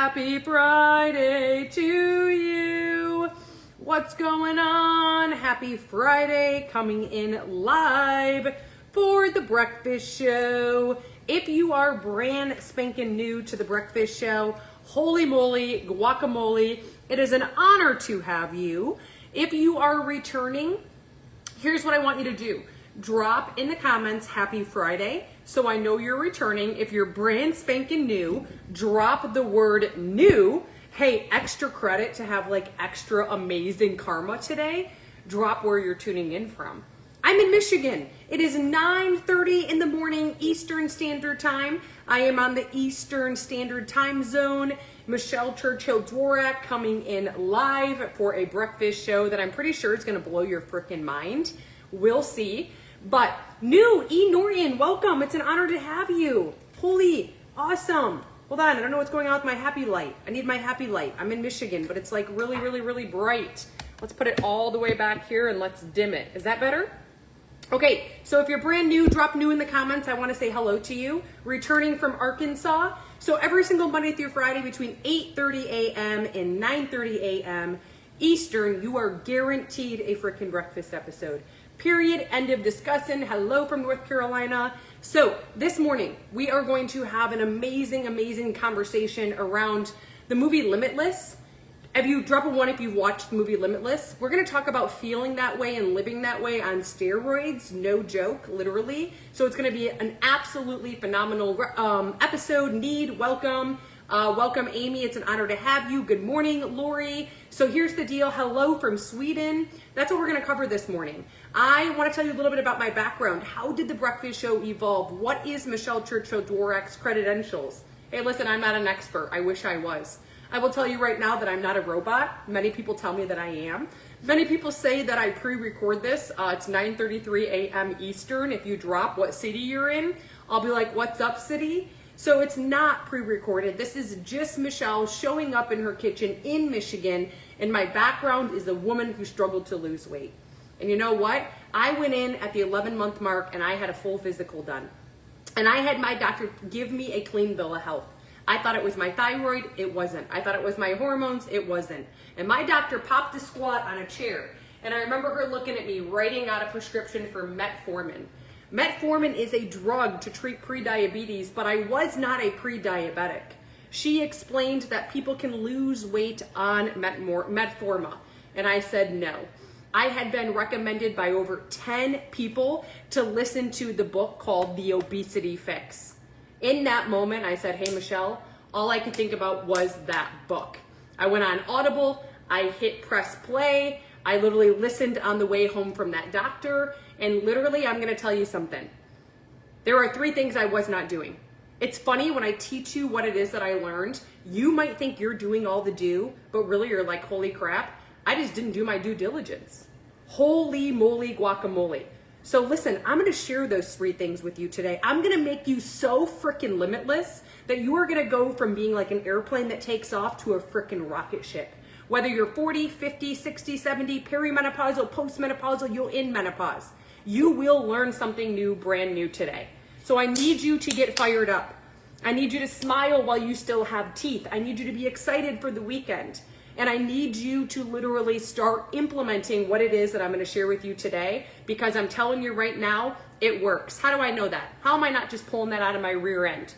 Happy Friday to you. What's going on? Happy Friday, coming in live for The Breakfast Show. If you are brand spanking new to The Breakfast Show, holy moly, guacamole, it is an honor to have you. If you are returning, here's what I want you to do. Drop in the comments, Happy Friday, so I know you're returning. If you're brand spanking new, drop the word new. Hey, extra credit to have like extra amazing karma today. Drop where you're tuning in from. I'm in Michigan. It is 9:30 in the morning Eastern Standard Time. I am on the Eastern Standard Time Zone. Michelle Churchill Dworack coming in live for a breakfast show that I'm pretty sure is going to blow your freaking mind. We'll see. But new E. Norian, welcome. It's an honor to have you. Holy, awesome. Hold on, I don't know what's going on with my happy light. I need my happy light. I'm in Michigan, but it's like really, really, really bright. Let's put it all the way back here and let's dim it. Is that better? Okay, so if you're brand new, drop new in the comments. I want to say hello to you. Returning from Arkansas. So every single Monday through Friday between 8:30 a.m. and 9:30 a.m. Eastern, you are guaranteed a freaking breakfast episode. Period. End of discussion. Hello from North Carolina. So this morning, we are going to have an amazing, amazing conversation around the movie Limitless. If you drop a one if you've watched the movie Limitless, we're going to talk about feeling that way and living that way on steroids. No joke, literally. So it's going to be an absolutely phenomenal episode. Welcome. Welcome, Amy. It's an honor to have you. Good morning, Lori. So here's the deal. Hello from Sweden. That's what we're going to cover this morning. I want to tell you a little bit about my background. How did the breakfast show evolve? What is Michelle Churchill Dworack's credentials? Hey, listen, I'm not an expert. I wish I was. I will tell you right now that I'm not a robot. Many people tell me that I am. Many people say that I pre-record this. It's 9:33 a.m. Eastern. If you drop what city you're in, I'll be like, what's up, city? So it's not pre-recorded. This is just Michelle showing up in her kitchen in Michigan, and my background is a woman who struggled to lose weight. And you know what? I went in at the 11-month mark and I had a full physical done. And I had my doctor give me a clean bill of health. I thought it was my thyroid, it wasn't. I thought it was my hormones, it wasn't. And my doctor popped a squat on a chair. And I remember her looking at me, writing out a prescription for metformin. Metformin is a drug to treat prediabetes, but I was not a pre-diabetic. She explained that people can lose weight on metformin. And I said no. I had been recommended by over 10 people to listen to the book called The Obesity Fix. In that moment, I said, hey, Michelle, all I could think about was that book. I went on Audible, I hit press play, I literally listened on the way home from that doctor, and literally, I'm gonna tell you something. There are 3 things I was not doing. It's funny when I teach you what it is that I learned, you might think you're doing all the do, but really you're like, holy crap, I just didn't do my due diligence. Holy moly guacamole. So listen, I'm gonna share those 3 things with you today. I'm gonna make you so freaking limitless that you are gonna go from being like an airplane that takes off to a freaking rocket ship. Whether you're 40, 50, 60, 70, perimenopausal, postmenopausal, you're in menopause. You will learn something new, brand new today. So I need you to get fired up. I need you to smile while you still have teeth. I need you to be excited for the weekend. And I need you to literally start implementing what it is that I'm going to share with you today, because I'm telling you right now, it works. How do I know that? How am I not just pulling that out of my rear end?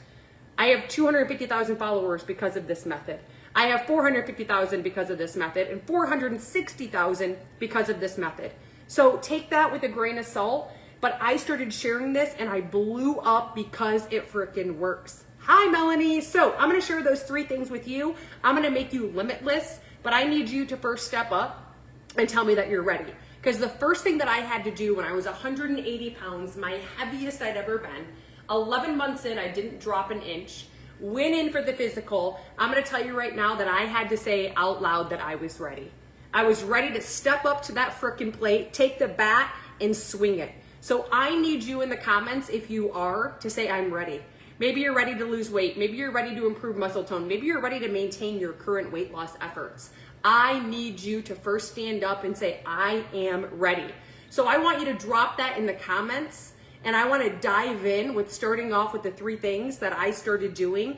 I have 250,000 followers because of this method. I have 450,000 because of this method and 460,000 because of this method. So take that with a grain of salt, but I started sharing this and I blew up because it freaking works. Hi, Melanie. So I'm going to share those 3 things with you. I'm going to make you limitless, but I need you to first step up and tell me that you're ready. Because the first thing that I had to do when I was 180 pounds, my heaviest I'd ever been, 11 months in, I didn't drop an inch, went in for the physical. I'm going to tell you right now that I had to say out loud that I was ready. I was ready to step up to that frickin' plate, take the bat, and swing it. So I need you in the comments, if you are, to say I'm ready. Maybe you're ready to lose weight. Maybe you're ready to improve muscle tone. Maybe you're ready to maintain your current weight loss efforts. I need you to first stand up and say, I am ready. So I want you to drop that in the comments, and I want to dive in with starting off with the 3 things that I started doing.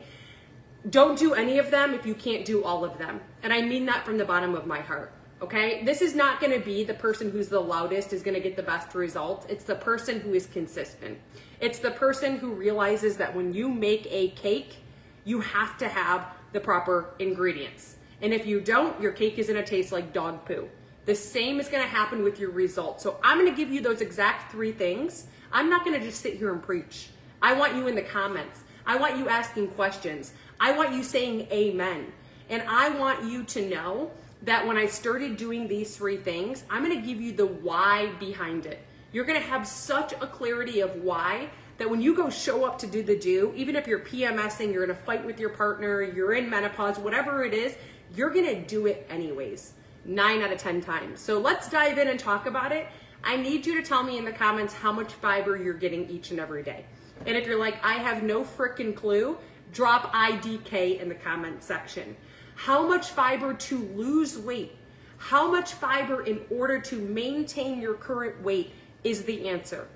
don't do any of them if you can't do all of them. And I mean that from the bottom of my heart. Okay, this is not going to be the person who's the loudest is going to get the best results. It's the person who is consistent. It's the person who realizes that when you make a cake, you have to have the proper ingredients. And if you don't, your cake is going to taste like dog poo. The same is going to happen with your results. So I'm going to give you those exact 3 things. I'm not going to just sit here and preach. I want you in the comments. I want you asking questions. I want you saying amen. And I want you to know that when I started doing these 3 things, I'm going to give you the why behind it. You're going to have such a clarity of why that when you go show up to do the do, even if you're PMSing, you're in a fight with your partner, you're in menopause, whatever it is, you're going to do it anyways, 9 out of 10 times. So let's dive in and talk about it. I need you to tell me in the comments how much fiber you're getting each and every day. And if you're like, I have no frickin' clue, drop IDK in the comment section. How much fiber to lose weight? How much fiber in order to maintain your current weight is the answer.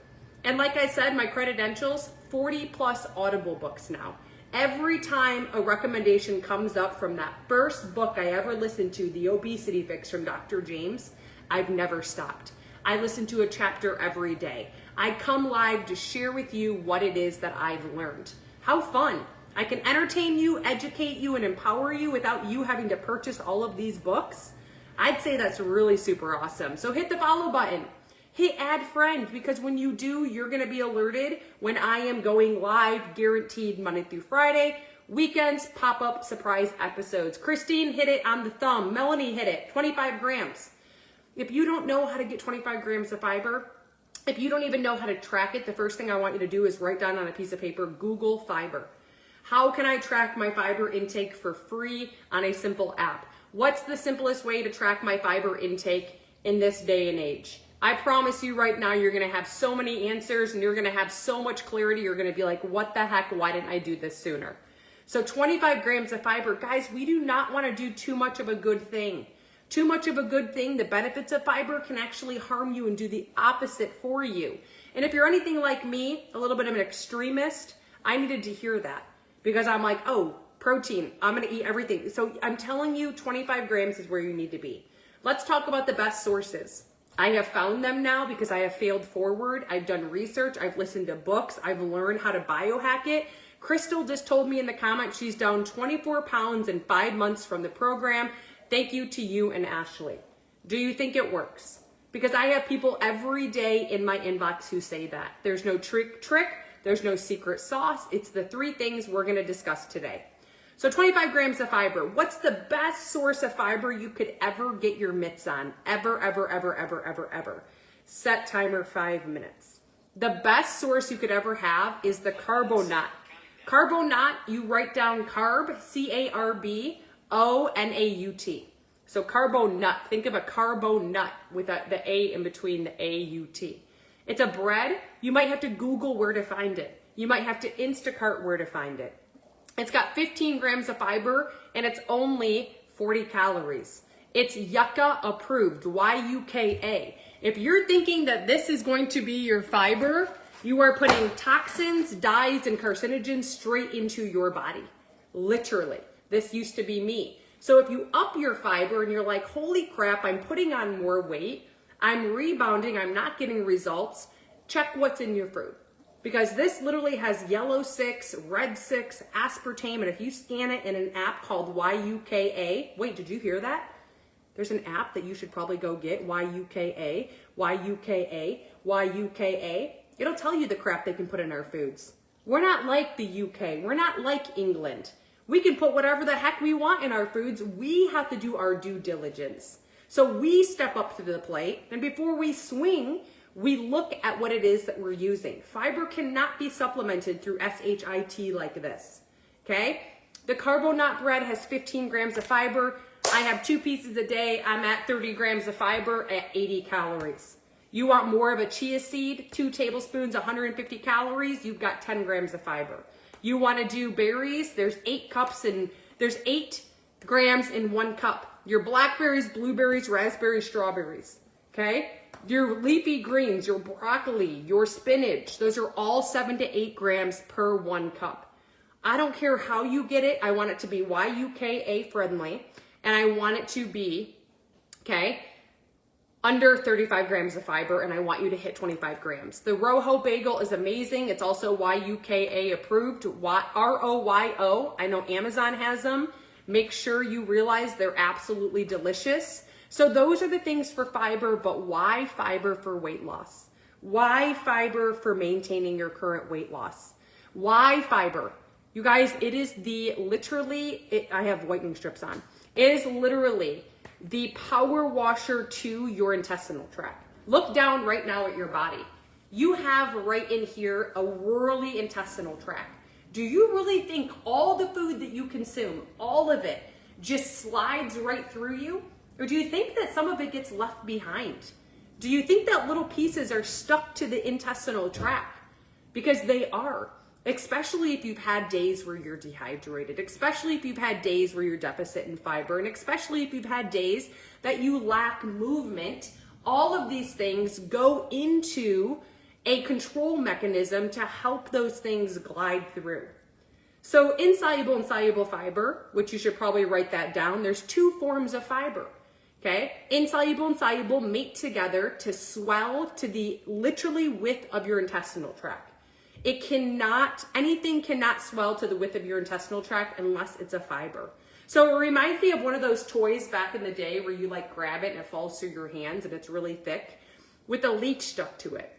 And like I said, my credentials, 40 plus Audible books now. Every time a recommendation comes up from that first book I ever listened to, The Obesity Fix from Dr. James, I've never stopped. I listen to a chapter every day. I come live to share with you what it is that I've learned. How fun. I can entertain you, educate you, and empower you without you having to purchase all of these books. I'd say that's really super awesome. So hit the follow button. Hit add friend, because when you do, you're going to be alerted when I am going live, guaranteed Monday through Friday. Weekends, pop-up surprise episodes. Christine hit it on the thumb. Melanie hit it, 25 grams. If you don't know how to get 25 grams of fiber, if you don't even know how to track it, the first thing I want you to do is write down on a piece of paper, Google fiber. How can I track my fiber intake for free on a simple app? What's the simplest way to track my fiber intake in this day and age? I promise you right now, you're gonna have so many answers and you're gonna have so much clarity. You're gonna be like, what the heck, why didn't I do this sooner? So 25 grams of fiber, guys, we do not wanna do too much of a good thing. Too much of a good thing, the benefits of fiber can actually harm you and do the opposite for you. And if you're anything like me, a little bit of an extremist, I needed to hear that because I'm like, oh, protein, I'm gonna eat everything. So I'm telling you, 25 grams is where you need to be. Let's talk about the best sources. I have found them now because I have failed forward. I've done research. I've listened to books. I've learned how to biohack it. Crystal just told me in the comments she's down 24 pounds in 5 months from the program. Thank you to you and Ashley. Do you think it works? Because I have people every day in my inbox who say that. There's no trick. There's no secret sauce. It's the 3 things we're going to discuss today. So 25 grams of fiber. What's the best source of fiber you could ever get your mitts on? Ever. Set timer 5 minutes. The best source you could ever have is the Carbonut. Carbonut, you write down carb, C-A-R-B-O-N-A-U-T. So Carbonut, think of a carbonut with the A in between the A-U-T. It's a bread. You might have to Google where to find it. You might have to Instacart where to find it. It's got 15 grams of fiber and it's only 40 calories. It's Yucca approved, Y-U-K-A. If you're thinking that this is going to be your fiber, you are putting toxins, dyes, and carcinogens straight into your body. Literally. This used to be me. So if you up your fiber and you're like, holy crap, I'm putting on more weight, I'm rebounding, I'm not getting results, check what's in your food. Because this literally has yellow 6, red 6, aspartame, and if you scan it in an app called YUKA, wait, did you hear that? There's an app that you should probably go get, YUKA, YUKA, YUKA. It'll tell you the crap they can put in our foods. We're not like the UK. We're not like England. We can put whatever the heck we want in our foods. We have to do our due diligence. So we step up to the plate, and before we swing, we look at what it is that we're using. Fiber cannot be supplemented through SHIT like this, okay? The Carbonut bread has 15 grams of fiber. I have 2 pieces a day. I'm at 30 grams of fiber at 80 calories. You want more of a chia seed, 2 tablespoons, 150 calories, you've got 10 grams of fiber. You want to do berries, there's 8 grams in 1 cup. Your blackberries, blueberries, raspberries, strawberries, okay? Your leafy greens, your broccoli, your spinach, those are all 7 to 8 grams per 1 cup. I don't care how you get it. I want it to be YUKA friendly, and I want it to be, okay, under 35 grams of fiber, and I want you to hit 25 grams. The Rojo bagel is amazing. It's also YUKA approved, ROYO. I know Amazon has them. Make sure you realize they're absolutely delicious. So those are the things for fiber, but why fiber for weight loss? Why fiber for maintaining your current weight loss? Why fiber? You guys, it is I have whitening strips on. It is literally the power washer to your intestinal tract. Look down right now at your body. You have right in here a whirly intestinal tract. Do you really think all the food that you consume, all of it, just slides right through you? Or do you think that some of it gets left behind? Do you think that little pieces are stuck to the intestinal tract? Because they are. Especially if you've had days where you're dehydrated, especially if you've had days where you're deficit in fiber, and especially if you've had days that you lack movement. All of these things go into a control mechanism to help those things glide through. So insoluble and soluble fiber, which you should probably write that down, there's two forms of fiber. Okay, insoluble and soluble mate together to swell to the literally width of your intestinal tract. Anything cannot swell to the width of your intestinal tract unless it's a fiber. So it reminds me of one of those toys back in the day where you like grab it and it falls through your hands and it's really thick with a leech stuck to it.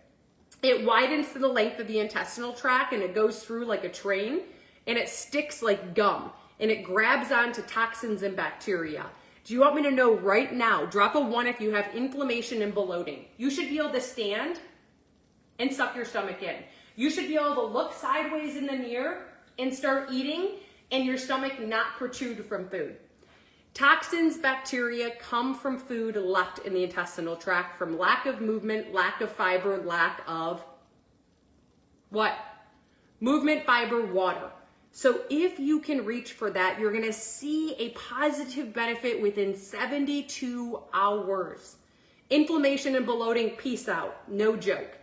It widens to the length of the intestinal tract and it goes through like a train and it sticks like gum and it grabs onto toxins and bacteria. Do you want me to know right now? Drop a 1 if you have inflammation and bloating. You should be able to stand and suck your stomach in. You should be able to look sideways in the mirror and start eating and your stomach not protrude from food. Toxins, bacteria come from food left in the intestinal tract from lack of movement, lack of fiber, lack of what? Movement, fiber, water. So if you can reach for that, you're gonna see a positive benefit within 72 hours. Inflammation and bloating, peace out, no joke.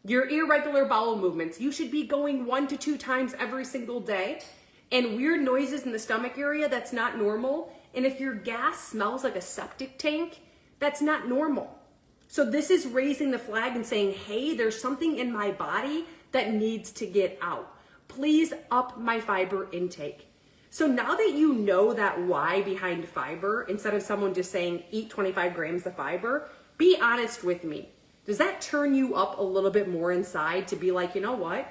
Your irregular bowel movements, you should be going 1 to 2 times every single day. And weird noises in the stomach area, that's not normal. And if your gas smells like a septic tank, that's not normal. So this is raising the flag and saying, hey, there's something in my body that needs to get out. Please up my fiber intake. So now that you know that why behind fiber, instead of someone just saying eat 25 grams of fiber, be honest with me. Does that turn you up a little bit more inside to be like, you know what?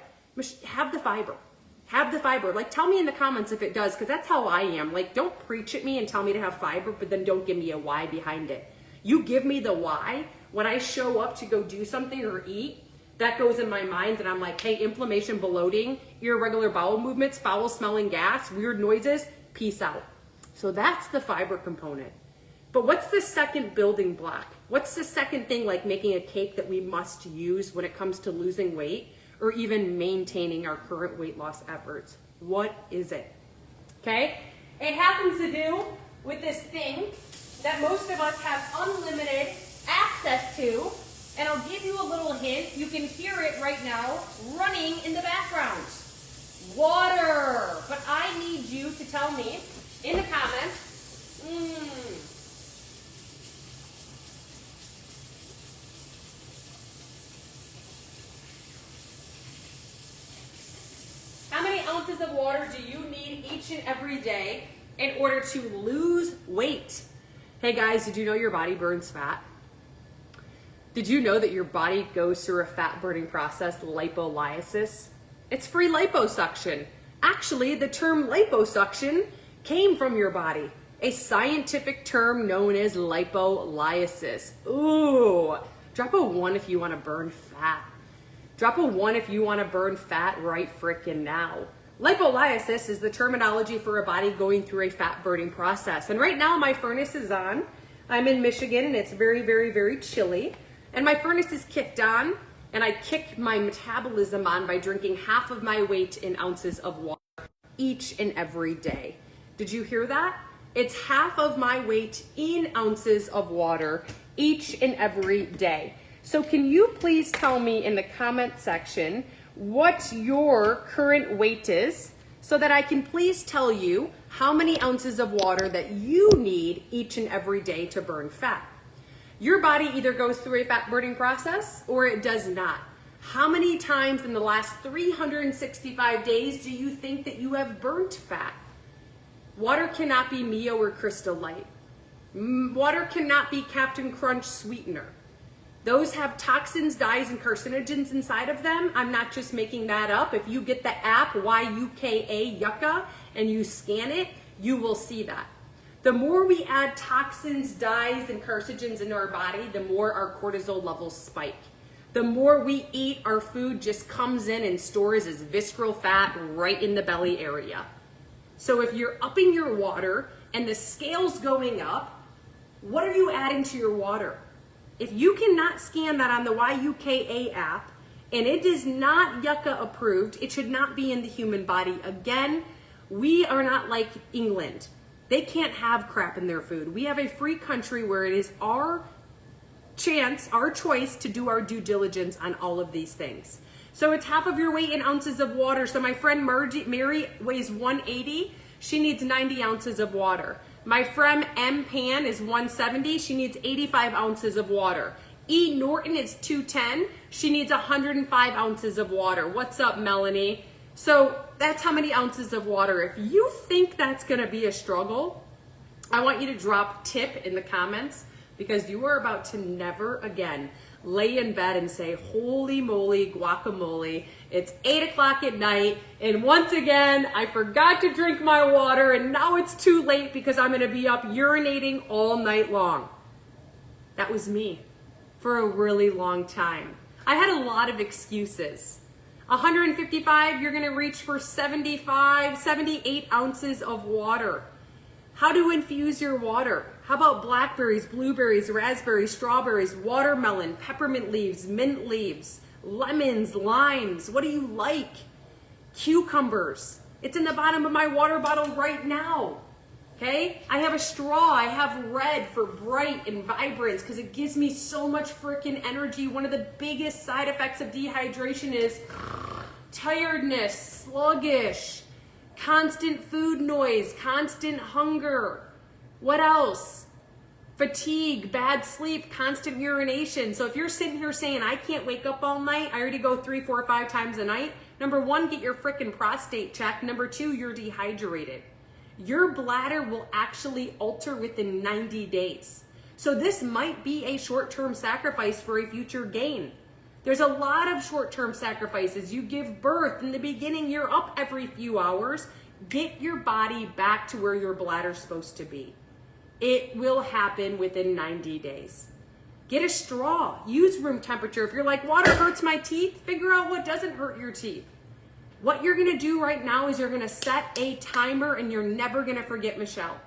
Have the fiber. Have the fiber. Like, tell me in the comments if it does, because that's how I am. Like, don't preach at me and tell me to have fiber, but then don't give me a why behind it. You give me the why. When I show up to go do something or eat, that goes in my mind and I'm like, hey, inflammation, bloating, irregular bowel movements, foul smelling gas, weird noises, peace out. So that's the fiber component. But what's the second building block? What's the second thing like making a cake that we must use when it comes to losing weight or even maintaining our current weight loss efforts? What is it? Okay? It happens to do with this thing that most of us have unlimited access to. And I'll give you a little hint. You can hear it right now running in the background. Water. But I need you to tell me in the comments, how many ounces of water do you need each and every day in order to lose weight? Hey guys, did you know your body burns fat? Did you know that your body goes through a fat burning process, lipolysis? It's free liposuction. Actually, the term liposuction came from your body, a scientific term known as lipolysis. Ooh, drop a 1 if you want to burn fat. Drop a 1 if you want to burn fat right frickin' now. Lipolysis is the terminology for a body going through a fat burning process. And right now my furnace is on. I'm in Michigan and it's very, very, very chilly. And my furnace is kicked on, and I kick my metabolism on by drinking half of my weight in ounces of water each and every day. Did you hear that? It's half of my weight in ounces of water each and every day. So can you please tell me in the comment section what your current weight is so that I can please tell you how many ounces of water that you need each and every day to burn fat. Your body either goes through a fat burning process or it does not. How many times in the last 365 days do you think that you have burnt fat? Water cannot be Mio or Crystal Light. Water cannot be Captain Crunch sweetener. Those have toxins, dyes, and carcinogens inside of them. I'm not just making that up. If you get the app YUKA Yucca and you scan it, you will see that. The more we add toxins, dyes, and carcinogens into our body, the more our cortisol levels spike. The more we eat, our food just comes in and stores as visceral fat right in the belly area. So if you're upping your water and the scale's going up, what are you adding to your water? If you cannot scan that on the YUKA app and it is not Yucca approved, it should not be in the human body. Again, we are not like England. They can't have crap in their food. We have a free country where it is our chance, our choice to do our due diligence on all of these things. So it's half of your weight in ounces of water. So my friend Mary weighs 180. She needs 90 ounces of water. My friend M. Pan is 170. She needs 85 ounces of water. E. Norton is 210. She needs 105 ounces of water. What's up, Melanie? So that's how many ounces of water. If you think that's going to be a struggle, I want you to drop tip in the comments, because you are about to never again lay in bed and say, holy moly guacamole, it's 8 o'clock at night, and once again, I forgot to drink my water, and now it's too late because I'm gonna be up urinating all night long. That was me for a really long time. I had a lot of excuses. 155, you're gonna reach for 75, 78 ounces of water. How to infuse your water. How about blackberries, blueberries, raspberries, strawberries, watermelon, peppermint leaves, mint leaves, lemons, limes? What do you like? Cucumbers. It's in the bottom of my water bottle right now. Okay? I have a straw. I have red for bright and vibrance because it gives me so much freaking energy. One of the biggest side effects of dehydration is tiredness, sluggish, constant food noise, constant hunger. What else? Fatigue, bad sleep, constant urination. So if you're sitting here saying, I can't wake up all night, I already go 3, 4, 5 times a night. Number one, get your freaking prostate checked. Number two, you're dehydrated. Your bladder will actually alter within 90 days. So this might be a short-term sacrifice for a future gain. There's a lot of short-term sacrifices. You give birth. In the beginning, you're up every few hours. Get your body back to where your bladder's supposed to be. It will happen within 90 days. Get a straw. Use room temperature. If you're like, water hurts my teeth, figure out what doesn't hurt your teeth. What you're gonna do right now is you're gonna set a timer, and you're never gonna forget Michelle,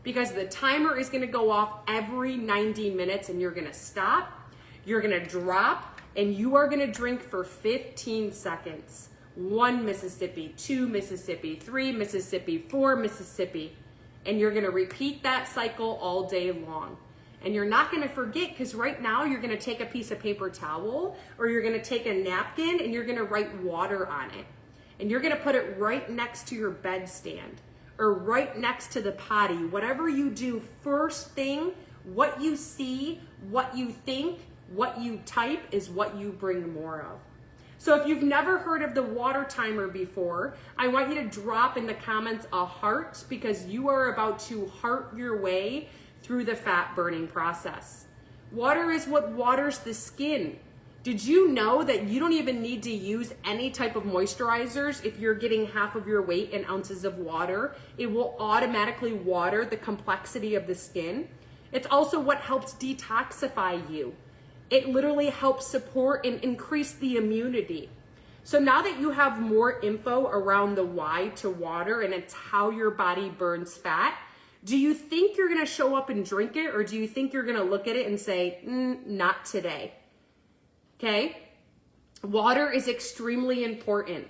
because the timer is gonna go off every 90 minutes, and you're gonna stop, you're gonna drop, and you are gonna drink for 15 seconds. 1 Mississippi, 2 Mississippi, 3 Mississippi, 4 Mississippi. And you're gonna repeat that cycle all day long. And you're not gonna forget, because right now you're gonna take a piece of paper towel, or you're gonna take a napkin, and you're gonna write water on it. And you're gonna put it right next to your bedstand, or right next to the potty. Whatever you do, first thing, what you see, what you think, what you type is what you bring more of. So if you've never heard of the water timer before, I want you to drop in the comments a heart, because you are about to heart your way through the fat burning process. Water is what waters the skin. Did you know that you don't even need to use any type of moisturizers if you're getting half of your weight in ounces of water? It will automatically water the complexity of the skin. It's also what helps detoxify you. It literally helps support and increase the immunity. So now that you have more info around the why to water, and it's how your body burns fat, do you think you're gonna show up and drink it, or do you think you're gonna look at it and say, not today? Okay? Water is extremely important.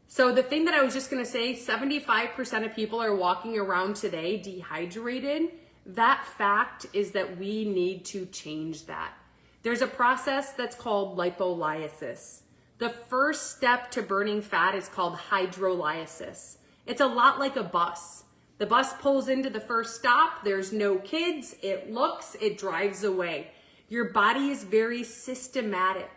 So the thing that I was just gonna say, 75% of people are walking around today dehydrated. That fact is that we need to change that. There's a process that's called lipolysis. The first step to burning fat is called hydrolysis. It's a lot like a bus. The bus pulls into the first stop, there's no kids, it looks, it drives away. Your body is very systematic.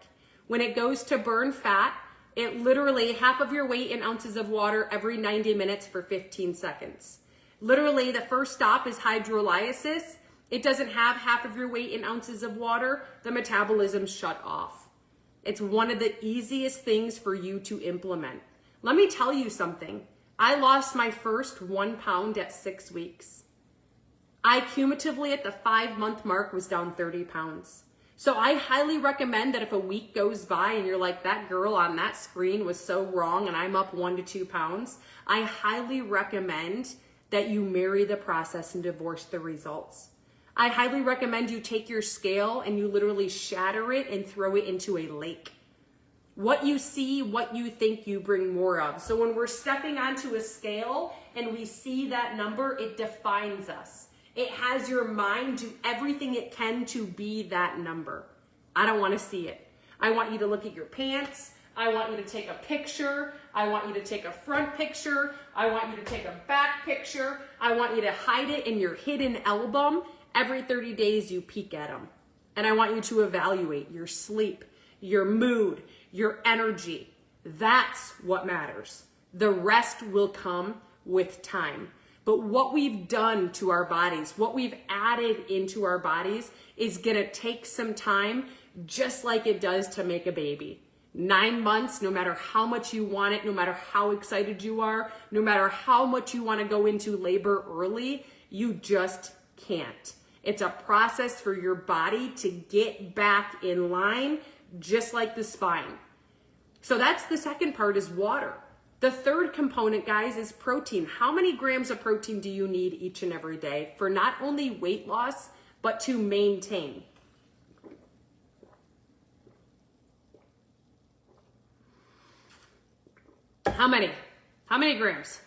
When it goes to burn fat, it literally half of your weight in ounces of water every 90 minutes for 15 seconds. Literally, the first stop is hydrolysis. It doesn't have half of your weight in ounces of water. The metabolism's shut off. It's one of the easiest things for you to implement. Let me tell you something. I lost my first 1 pound at 6 weeks. I cumulatively at the 5-month mark was down 30 pounds. So I highly recommend that if a week goes by and you're like, that girl on that screen was so wrong and I'm up 1 to 2 pounds, I highly recommend that you marry the process and divorce the results. I highly recommend you take your scale and you literally shatter it and throw it into a lake. What you see, what you think, you bring more of. So when we're stepping onto a scale and we see that number, it defines us. It has your mind do everything it can to be that number. I don't want to see it. I want you to look at your pants. I want you to take a picture. I want you to take a front picture. I want you to take a back picture. I want you to hide it in your hidden album. Every 30 days you peek at them. And I want you to evaluate your sleep, your mood, your energy. That's what matters. The rest will come with time. But what we've done to our bodies, what we've added into our bodies is gonna take some time, just like it does to make a baby. 9 months, no matter how much you want it, no matter how excited you are, no matter how much you wanna go into labor early, you just can't. It's a process for your body to get back in line, just like the spine. So that's the second part, is water. The third component, guys, is protein. How many grams of protein do you need each and every day for not only weight loss, but to maintain? How many? How many grams?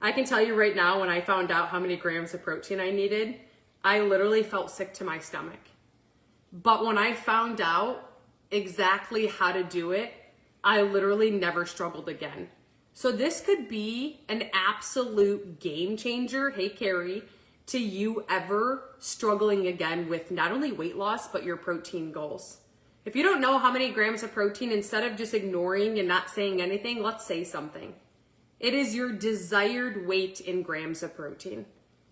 I can tell you right now, when I found out how many grams of protein I needed, I literally felt sick to my stomach. But when I found out exactly how to do it, I literally never struggled again. So this could be an absolute game changer, hey Carrie, to you ever struggling again with not only weight loss, but your protein goals. If you don't know how many grams of protein, instead of just ignoring and not saying anything, let's say something. It is your desired weight in grams of protein.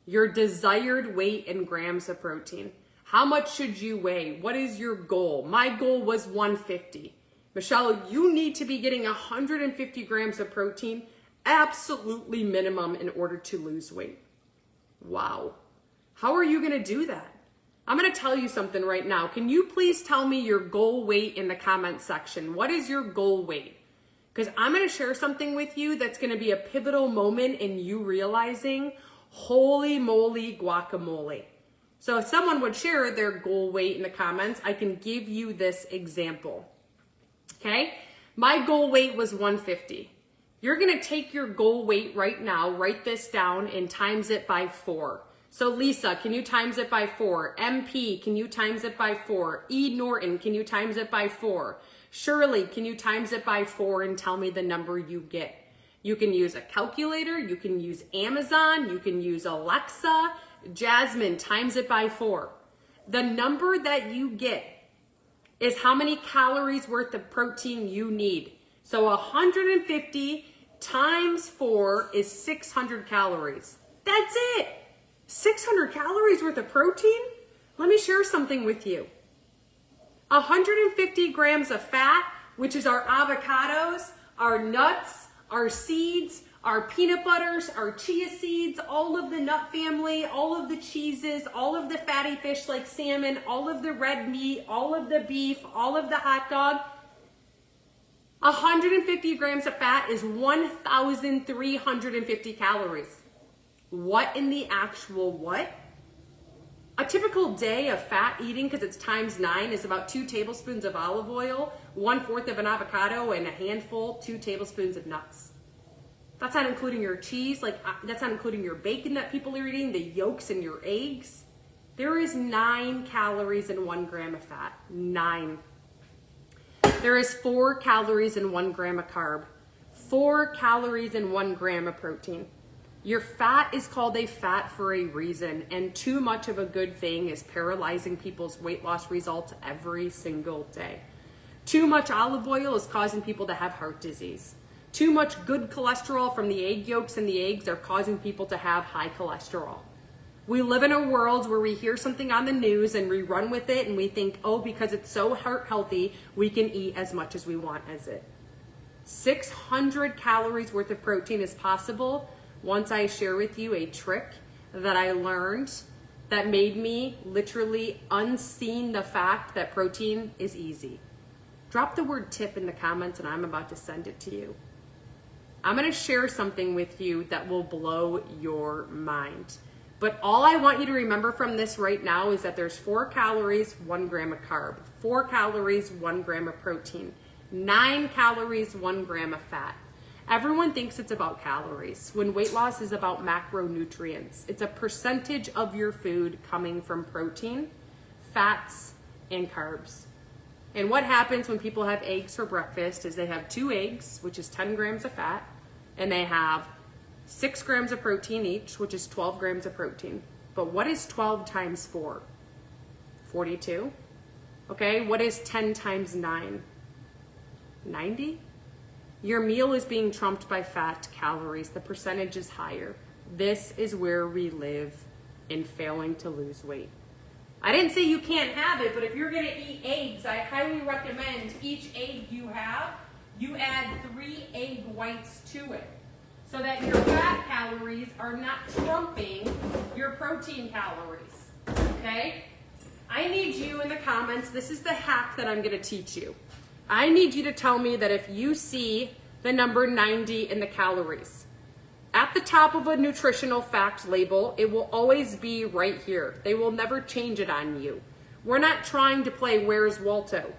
Your desired weight in grams of protein. How much should you weigh? What is your goal? My goal was 150. Michelle, you need to be getting 150 grams of protein, absolutely minimum, in order to lose weight. Wow. How are you going to do that? I'm going to tell you something right now. Can you please tell me your goal weight in the comments section? What is your goal weight? Because I'm going to share something with you that's going to be a pivotal moment in you realizing, holy moly guacamole. So if someone would share their goal weight in the comments, I can give you this example. Okay, my goal weight was 150. You're gonna take your goal weight right now, write this down, and times it by 4. So Lisa, can you times it by 4? MP, can you times it by 4? E. Norton, can you times it by 4? Shirley, can you times it by 4 and tell me the number you get? You can use a calculator, you can use Amazon, you can use Alexa. Jasmine, times it by 4. The number that you get is how many calories worth of protein you need. So 150 times 4 is 600 calories. That's it. 600 calories worth of protein? Let me share something with you. 150 grams of fat, which is our avocados, our nuts, our seeds, our peanut butters, our chia seeds, all of the nut family, all of the cheeses, all of the fatty fish like salmon, all of the red meat, all of the beef, all of the hot dog. 150 grams of fat is 1,350 calories. What in the actual what? A typical day of fat eating, because it's times 9, is about 2 tablespoons of olive oil, 1/4 of an avocado, and a handful, 2 tablespoons of nuts. That's not including your cheese, that's not including your bacon that people are eating, the yolks in your eggs. There is 9 calories in 1 gram of fat. 9. There is 4 calories in 1 gram of carb. 4 calories in 1 gram of protein. Your fat is called a fat for a reason, and too much of a good thing is paralyzing people's weight loss results every single day. Too much olive oil is causing people to have heart disease. Too much good cholesterol from the egg yolks and the eggs are causing people to have high cholesterol. We live in a world where we hear something on the news and we run with it and we think, oh, because it's so heart healthy, we can eat as much as we want as it. 600 calories worth of protein is possible once I share with you a trick that I learned that made me literally unseen the fact that protein is easy. Drop the word tip in the comments and I'm about to send it to you. I'm going to share something with you that will blow your mind. But all I want you to remember from this right now is that there's 4 calories, 1 gram of carb, 4 calories, 1 gram of protein, 9 calories, 1 gram of fat. Everyone thinks it's about calories when weight loss is about macronutrients. It's a percentage of your food coming from protein, fats, and carbs. And what happens when people have eggs for breakfast is they have 2 eggs, which is 10 grams of fat, and they have 6 grams of protein each, which is 12 grams of protein. But what is 12 times 4? 42. Okay, what is 10 times 9? 90? Your meal is being trumped by fat calories. The percentage is higher. This is where we live in failing to lose weight. I didn't say you can't have it, but if you're gonna eat eggs, I highly recommend each egg you have, you add 3 egg whites to it so that your fat calories are not trumping your protein calories, okay? I need you in the comments, this is the hack that I'm gonna teach you. I need you to tell me that if you see the number 90 in the calories, at the top of a nutritional fact label, it will always be right here. They will never change it on you. We're not trying to play Where's Waldo,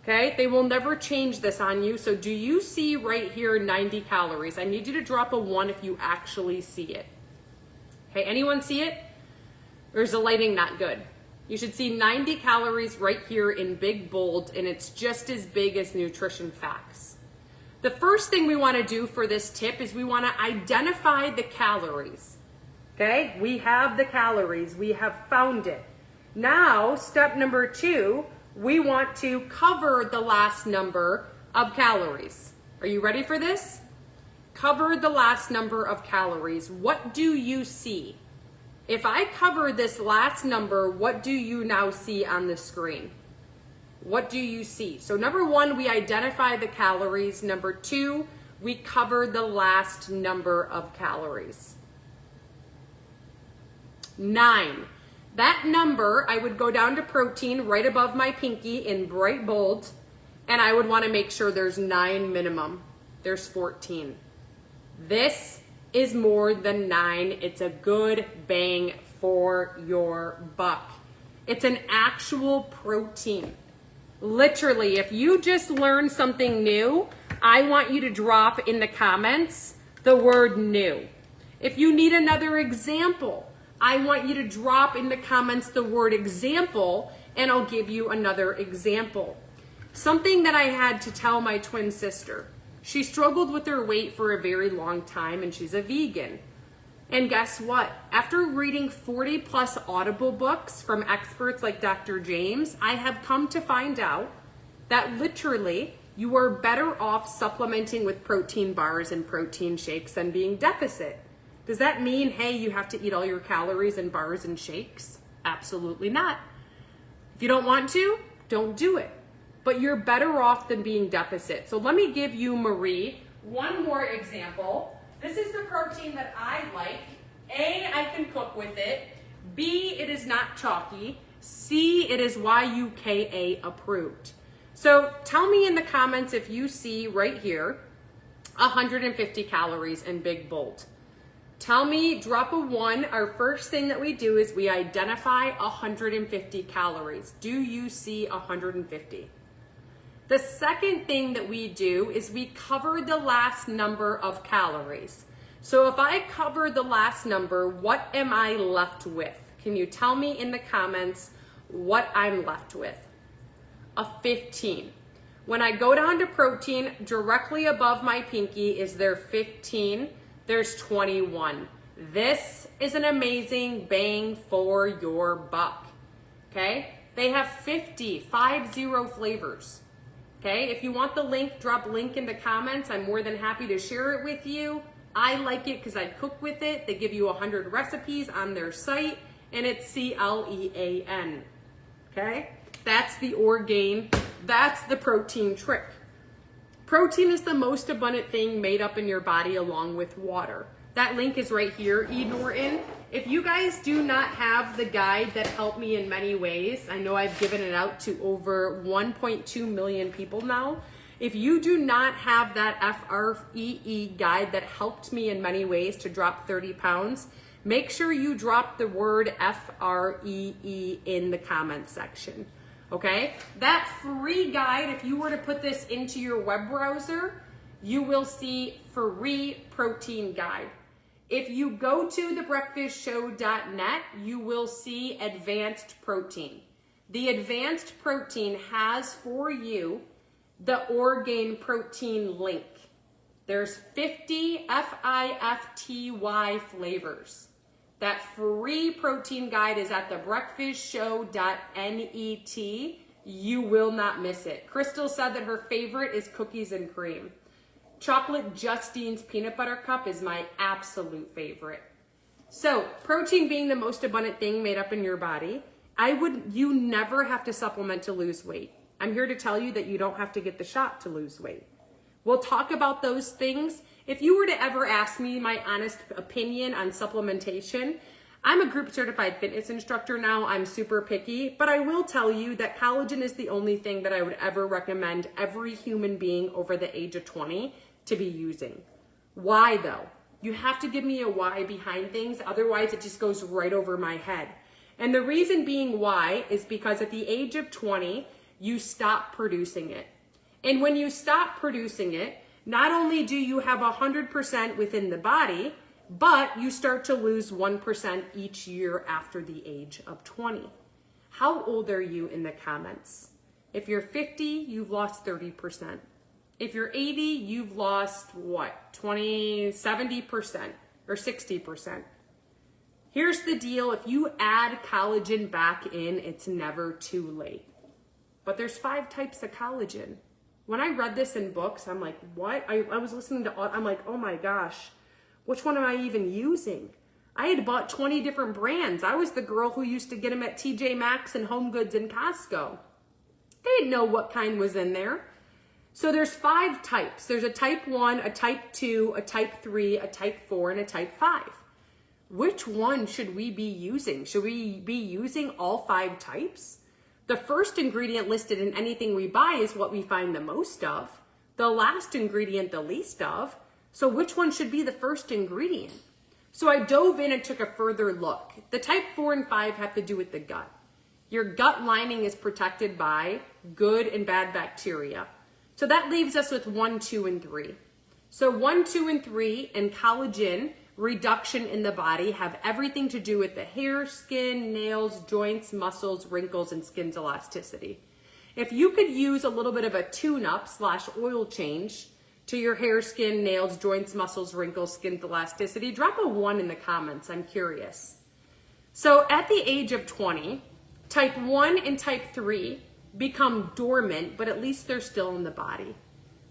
okay? They will never change this on you. So do you see right here 90 calories? I need you to drop a 1 if you actually see it. Okay, anyone see it? Or is the lighting not good? You should see 90 calories right here in big bold, and it's just as big as nutrition facts. The first thing we want to do for this tip is we want to identify the calories. Okay, we have the calories, we have found it. Now, step number 2, we want to cover the last number of calories. Are you ready for this? Cover the last number of calories. What do you see? If I cover this last number, what do you now see on the screen? What do you see? So number 1, we identify the calories. Number 2, we cover the last number of calories. 9. That number, I would go down to protein right above my pinky in bright bold, and I would want to make sure there's 9 minimum. There's 14. This is more than 9. It's a good bang for your buck. It's an actual protein. Literally, if you just learned something new, I want you to drop in the comments the word new. If you need another example, I want you to drop in the comments the word example, and I'll give you another example. Something that I had to tell my twin sister. She struggled with her weight for a very long time, and she's a vegan. And guess what? After reading 40 plus Audible books from experts like Dr. James, I have come to find out that literally you are better off supplementing with protein bars and protein shakes than being deficit. Does that mean, hey, you have to eat all your calories in bars and shakes? Absolutely not. If you don't want to, don't do it. But you're better off than being deficit. So let me give you, Marie, one more example. This is the protein that I like. A, I can cook with it. B, it is not chalky. C, it is YUKA approved. So tell me in the comments if you see right here 150 calories in big bold. Tell me, drop a 1. Our first thing that we do is we identify 150 calories. Do you see 150? The second thing that we do is we cover the last number of calories. So if I cover the last number, what am I left with? Can you tell me in the comments what I'm left with? A 15. When I go down to protein, directly above my pinky is there 15, there's 21. This is an amazing bang for your buck, okay? They have 50 flavors, okay? If you want the link, drop link in the comments. I'm more than happy to share it with you. I like it because I cook with it. They give you 100 recipes on their site, and it's CLEAN, okay? That's the Orgain. That's the protein trick. Protein is the most abundant thing made up in your body along with water. That link is right here, E. Norton. If you guys do not have the guide that helped me in many ways, I know I've given it out to over 1.2 million people now. If you do not have that FREE guide that helped me in many ways to drop 30 pounds, make sure you drop the word FREE in the comments section. Okay? That free guide, if you were to put this into your web browser, you will see free protein guide. If you go to thebreakfastshow.net, you will see advanced protein. The advanced protein has for you the Orgain protein link. There's 50 FIFTY flavors. That free protein guide is at thebreakfastshow.net. You will not miss it. Crystal said that her favorite is cookies and cream. Chocolate Justine's peanut butter cup is my absolute favorite. So, protein being the most abundant thing made up in your body, you never have to supplement to lose weight. I'm here to tell you that you don't have to get the shot to lose weight. We'll talk about those things. If you were to ever ask me my honest opinion on supplementation, I'm a group certified fitness instructor now. I'm super picky, but I will tell you that collagen is the only thing that I would ever recommend every human being over the age of 20 to be using. Why though? You have to give me a why behind things, otherwise it just goes right over my head. And the reason being why is because at the age of 20, you stop producing it. And when you stop producing it, not only do you have 100% within the body, but you start to lose 1% each year after the age of 20. How old are you in the comments? If you're 50, you've lost 30%. If you're 80, you've lost what? 70% or 60%. Here's the deal. If you add collagen back in, it's never too late. But there's 5 types of collagen. When I read this in books, I'm like, what? I was listening to, I'm like, oh my gosh, which one am I even using? I had bought 20 different brands. I was the girl who used to get them at TJ Maxx and Home Goods and Costco. They didn't know what kind was in there. So there's 5 types. There's a type 1, a type 2, a type 3, a type 4, and a type 5. Which one should we be using? Should we be using all 5 types? The first ingredient listed in anything we buy is what we find the most of. The last ingredient, the least of. So which one should be the first ingredient? So I dove in and took a further look. The type 4 and 5 have to do with the gut. Your gut lining is protected by good and bad bacteria. So that leaves us with 1, 2, and 3. So 1, 2, and 3 and collagen reduction in the body have everything to do with the hair, skin, nails, joints, muscles, wrinkles, and skin's elasticity. If you could use a little bit of a tune-up / oil change to your hair, skin, nails, joints, muscles, wrinkles, skin's elasticity, drop a 1 in the comments. I'm curious. So at the age of 20, type 1 and type 3 become dormant, but at least they're still in the body.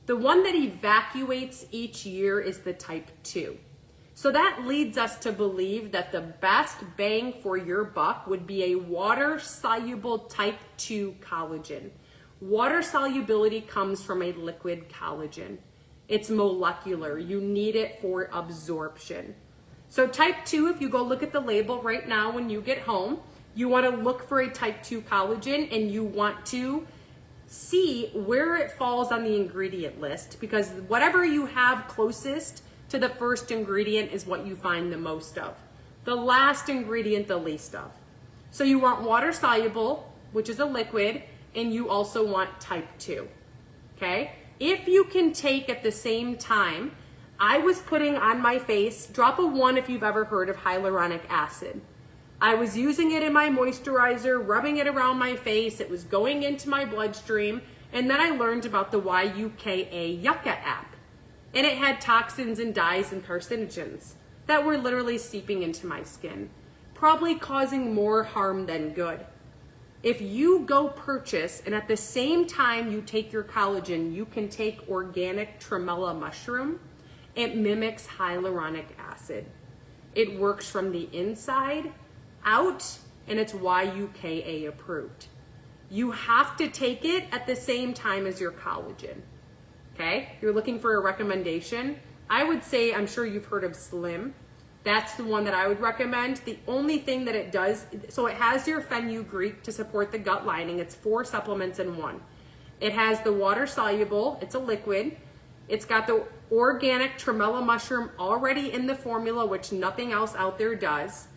The one that evacuates each year is the type 2. So that leads us to believe that the best bang for your buck would be a water-soluble type 2 collagen. Water solubility comes from a liquid collagen. It's molecular. You need it for absorption. So type 2, if you go look at the label right now when you get home, you want to look for a type 2 collagen and you want to see where it falls on the ingredient list, because whatever you have closest to the first ingredient is what you find the most of. The last ingredient, the least of. So you want water soluble, which is a liquid, and you also want type 2, okay? If you can take at the same time, I was putting on my face, drop a 1 if you've ever heard of hyaluronic acid. I was using it in my moisturizer, rubbing it around my face. It was going into my bloodstream, And then I learned about the YUKA Yucca app. And it had toxins and dyes and carcinogens that were literally seeping into my skin, probably causing more harm than good. If you go purchase, and at the same time you take your collagen, you can take organic tremella mushroom. It mimics hyaluronic acid. It works from the inside out, and it's YUKA approved. You have to take it at the same time as your collagen. Okay? You're looking for a recommendation. I would say, I'm sure you've heard of Slim. That's the one that I would recommend. The only thing that it does, so it has your fenugreek to support the gut lining. It's 4 supplements in one. It has the water soluble, it's a liquid. It's got the organic tremella mushroom already in the formula, which nothing else out there does.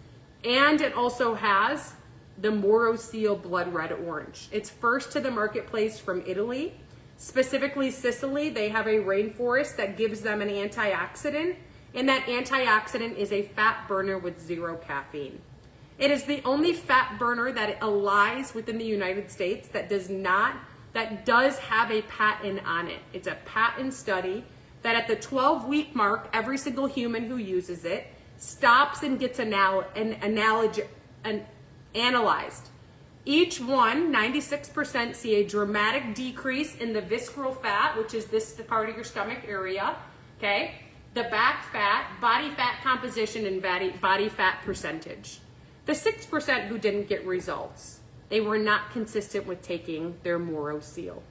And it also has the Morosil blood red orange. It's first to the marketplace from Italy, specifically Sicily. They have a rainforest that gives them an antioxidant, and that antioxidant is a fat burner with 0 caffeine. It is the only fat burner that lies within the United States that does have a patent on it. It's a patent study that at the 12-week mark, every single human who uses it stops and gets analyzed. Each one, 96%, see a dramatic decrease in the visceral fat, which is this part of your stomach area, okay? The back fat, body fat composition, and body fat percentage. The 6% who didn't get results, they were not consistent with taking their Morosil.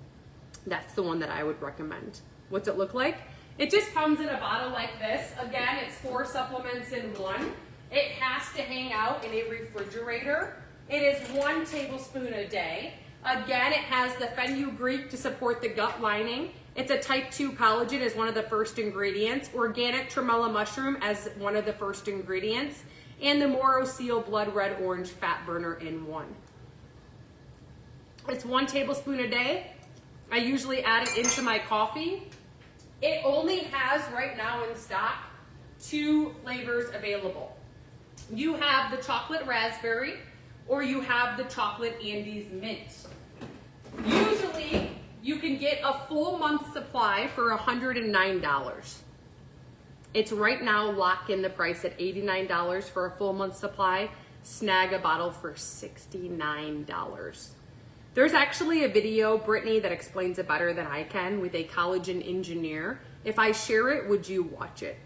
That's the one that I would recommend. What's it look like? It just comes in a bottle like this. Again, it's 4 supplements in one. It has to hang out in a refrigerator. It is 1 tablespoon a day. Again, it has the fenugreek to support the gut lining. It's a type 2 collagen as one of the first ingredients. Organic tremella mushroom as one of the first ingredients. And the Morosil blood red orange fat burner in one. It's 1 tablespoon a day. I usually add it into my coffee. It only has right now in stock 2 flavors available. You have the chocolate raspberry, or you have the chocolate Andes mint. Usually, you can get a full month supply for $109. It's right now locked in the price at $89 for a full month supply. Snag a bottle for $69. There's actually a video, Brittany, that explains it better than I can with a collagen engineer. If I share it, would you watch it?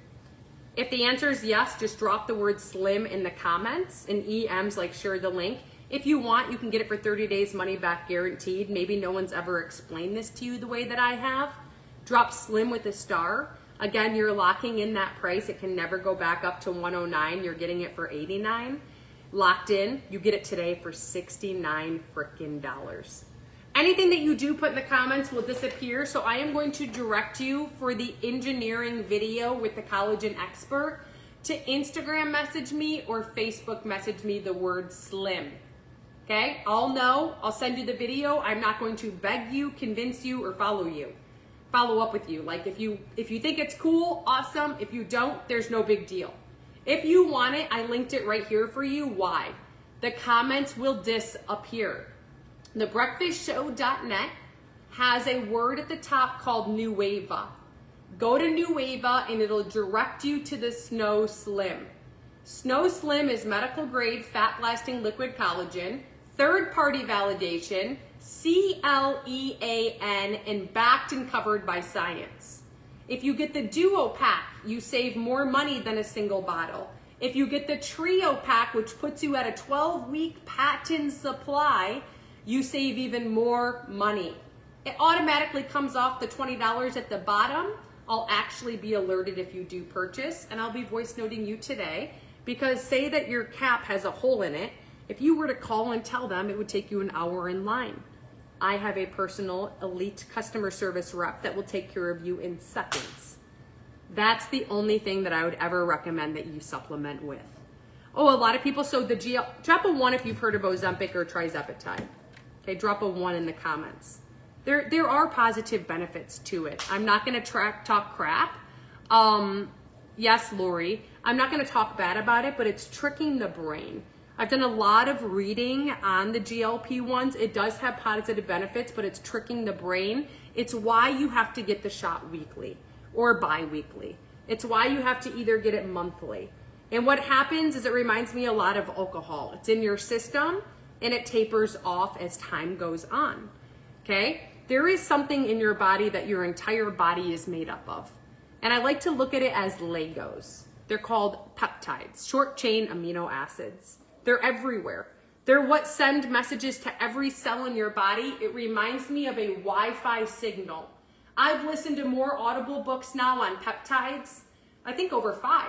If the answer is yes, just drop the word slim in the comments, and EM's like share the link. If you want, you can get it for 30 days, money back guaranteed. Maybe no one's ever explained this to you the way that I have. Drop slim with a star. Again, you're locking in that price. It can never go back up to $109. You're getting it for $89. Locked in. You get it today for $69 frickin' dollars. Anything that you do put in the comments will disappear, so I am going to direct you for the engineering video with the collagen expert to Instagram message me or Facebook message me the word slim. Okay? I'll know. I'll send you the video. I'm not going to beg you, convince you, or follow up with you. Like if you think it's cool, awesome. If you don't, there's no big deal. If you want it, I linked it right here for you. Why? The comments will disappear. Thebreakfastshow.net has a word at the top called Nueva. Go to Nueva and it'll direct you to the Snow Slim. Snow Slim is medical grade fat blasting liquid collagen, third party validation, CLEAN, and backed and covered by science. If you get the duo pack, you save more money than a single bottle. If you get the trio pack, which puts you at a 12-week patent supply, you save even more money. It automatically comes off the $20 at the bottom. I'll actually be alerted if you do purchase, and I'll be voice noting you today, because say that your cap has a hole in it. If you were to call and tell them, it would take you an hour in line. I have a personal elite customer service rep that will take care of you in seconds. That's the only thing that I would ever recommend that you supplement with. Oh, a lot of people, so the drop a 1 if you've heard of Ozempic or trizepatide. Okay, drop a 1 in the comments. There are positive benefits to it. I'm not gonna talk crap. Yes, Lori, I'm not gonna talk bad about it, but it's tricking the brain. I've done a lot of reading on the GLP ones. It does have positive benefits, but it's tricking the brain. It's why you have to get the shot weekly or bi-weekly. It's why you have to either get it monthly. And what happens is it reminds me a lot of alcohol. It's in your system and it tapers off as time goes on, okay? There is something in your body that your entire body is made up of. And I like to look at it as Legos. They're called peptides, short chain amino acids. They're everywhere. They're what send messages to every cell in your body. It reminds me of a Wi-Fi signal. I've listened to more Audible books now on peptides, I think over 5.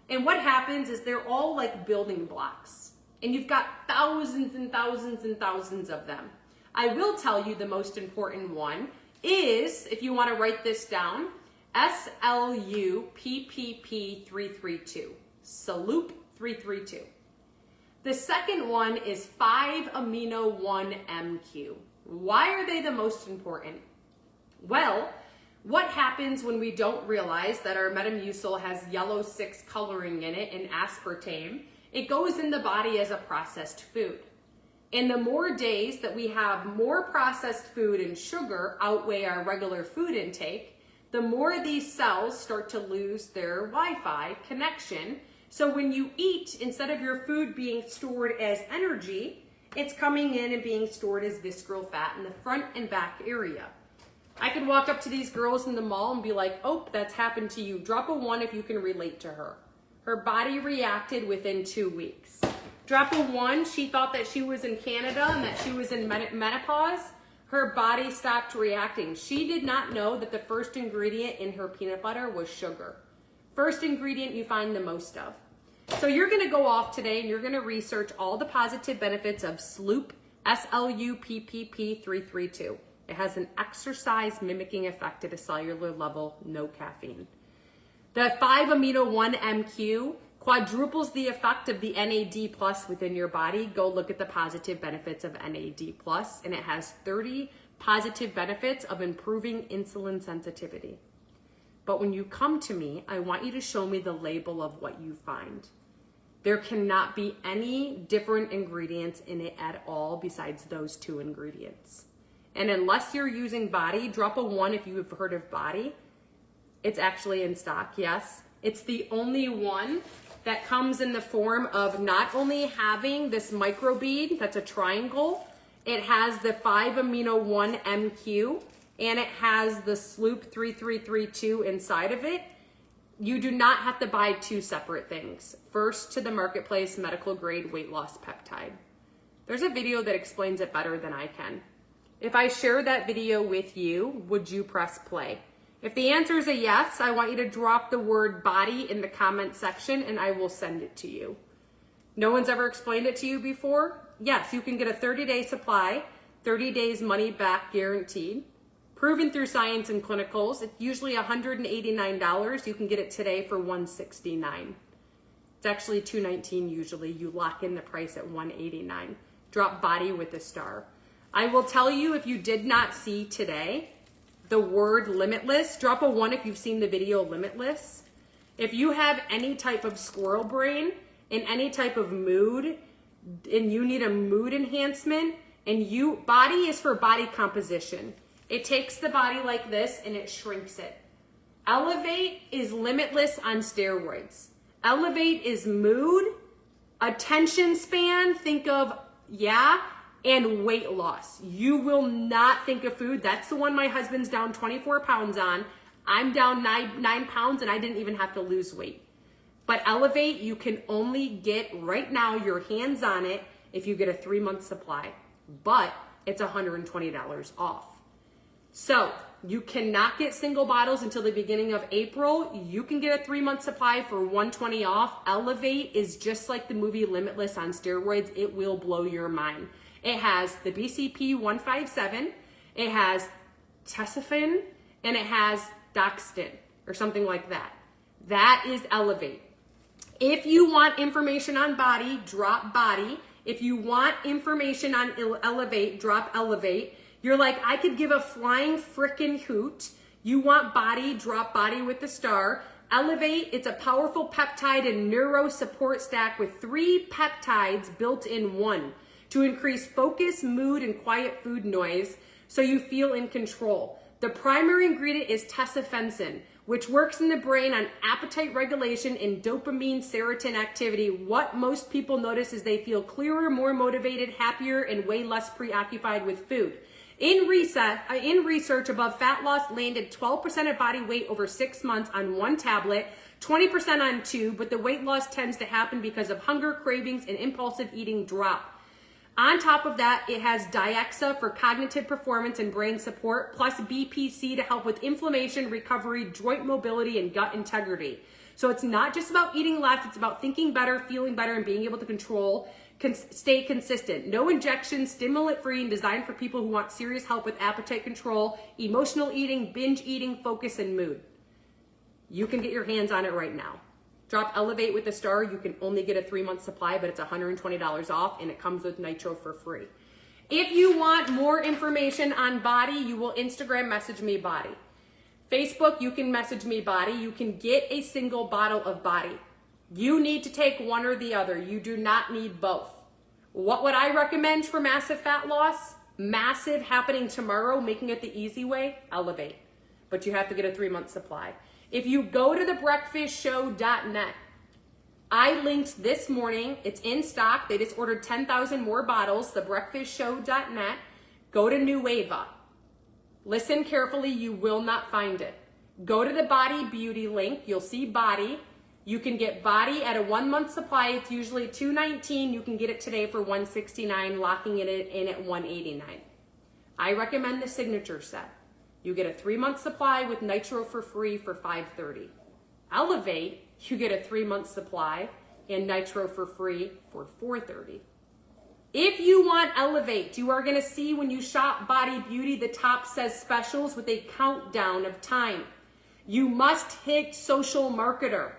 And what happens is they're all like building blocks. And you've got thousands and thousands and thousands of them. I will tell you the most important one is, if you want to write this down, SLUPPP332. SLUP 332. The second one is 5-amino-1-MQ. Why are they the most important? Well, what happens when we don't realize that our Metamucil has yellow 6 coloring in it and aspartame? It goes in the body as a processed food. And the more days that we have more processed food and sugar outweigh our regular food intake, the more these cells start to lose their Wi-Fi connection. So when you eat, instead of your food being stored as energy, it's coming in and being stored as visceral fat in the front and back area. I could walk up to these girls in the mall and be like, oh, that's happened to you. Drop a 1 if you can relate to her. Her body reacted within 2 weeks. Drop a 1, she thought that she was in Canada and that she was in menopause. Her body stopped reacting. She did not know that the first ingredient in her peanut butter was sugar. First ingredient you find the most of. So you're gonna go off today and you're gonna research all the positive benefits of SLUP, SLUPPP332. It has an exercise mimicking effect at a cellular level, no caffeine. The 5-amino-1-MQ quadruples the effect of the NAD plus within your body. Go look at the positive benefits of NAD plus, and it has 30 positive benefits of improving insulin sensitivity. But when you come to me, I want you to show me the label of what you find. There cannot be any different ingredients in it at all besides those 2 ingredients. And unless you're using Body, drop a 1 if you have heard of Body. It's actually in stock, yes. It's the only one that comes in the form of not only having this microbead, that's a triangle, it has the 5-amino-1-MQ, and it has the SLUP 3332 inside of it. You do not have to buy 2 separate things. First to the marketplace, medical grade weight loss peptide. There's a video that explains it better than I can. If I share that video with you, would you press play? If the answer is a yes, I want you to drop the word body in the comment section and I will send it to you. No one's ever explained it to you before? Yes, you can get a 30-day supply, 30 days money back guaranteed. Proven through science and clinicals. It's usually $189. You can get it today for $169. It's actually $219 usually. You lock in the price at $189. Drop Body with a star. I will tell you, if you did not see today the word limitless, drop a 1 if you've seen the video Limitless. If you have any type of squirrel brain and any type of mood and you need a mood enhancement, and Body is for body composition. It takes the body like this and it shrinks it. Elevate is limitless on steroids. Elevate is mood, attention span, think of, and weight loss. You will not think of food. That's the one my husband's down 24 pounds on. I'm down 9 pounds and I didn't even have to lose weight. But Elevate, you can only get right now, your hands on it, if you get a 3-month supply. But it's $120 off. So you cannot get single bottles until the beginning of April. You can get a 3-month supply for $120 off. Elevate is just like the movie Limitless on steroids. It will blow your mind. It has the BCP 157, it has Tesifin, and it has Doxtin or something like that. That is Elevate. If you want information on Body, drop Body. If you want information on Elevate, drop Elevate. You're like, I could give a flying frickin' hoot. You want Body, drop Body with the star. Elevate, it's a powerful peptide and neuro support stack with 3 peptides built in one to increase focus, mood, and quiet food noise so you feel in control. The primary ingredient is tesofensin, which works in the brain on appetite regulation and dopamine serotonin activity. What most people notice is they feel clearer, more motivated, happier, and way less preoccupied with food. In research, above fat loss landed 12% of body weight over 6 months on 1 tablet, 20% on 2, but the weight loss tends to happen because of hunger, cravings, and impulsive eating drop. On top of that, it has Diaxa for cognitive performance and brain support, plus BPC to help with inflammation, recovery, joint mobility, and gut integrity. So it's not just about eating less, it's about thinking better, feeling better, and being able to stay consistent. No injections, stimulant-free, and designed for people who want serious help with appetite control, emotional eating, binge eating, focus, and mood. You can get your hands on it right now. Drop Elevate with the star. You can only get a 3-month supply, but it's $120 off, and it comes with Nitro for free. If you want more information on body, you will Instagram message me body. Facebook, you can message me body. You can get a single bottle of body. You need to take one or the other. You do not need both. What would I recommend for massive fat loss? Massive, happening tomorrow, making it the easy way, Elevate. But you have to get a 3-month supply. If you go to thebreakfastshow.net, I linked this morning. It's in stock. They just ordered 10,000 more bottles. Thebreakfastshow.net. Go to Nueva. Listen carefully. You will not find it. Go to the Body Beauty link. You'll see Body. You can get Body at a 1-month supply. It's usually $219. You can get it today for $169, locking it in at $189. I recommend the Signature set. You get a 3-month supply with Nitro for free for $530. Elevate, you get a 3-month supply and Nitro for free for $430. If you want Elevate, you are going to see when you shop Body Beauty, the top says specials with a countdown of time. You must hit social marketer.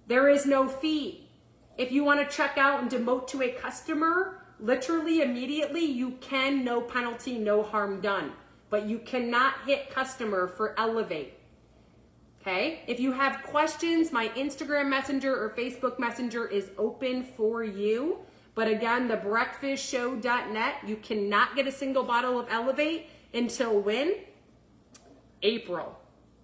There is no fee. If you want to check out and demote to a customer, literally immediately, you can, no penalty, no harm done. But you cannot hit customer for Elevate. Okay? If you have questions, my Instagram Messenger or Facebook Messenger is open for you. But again, thebreakfastshow.net, you cannot get a single bottle of Elevate until when? April.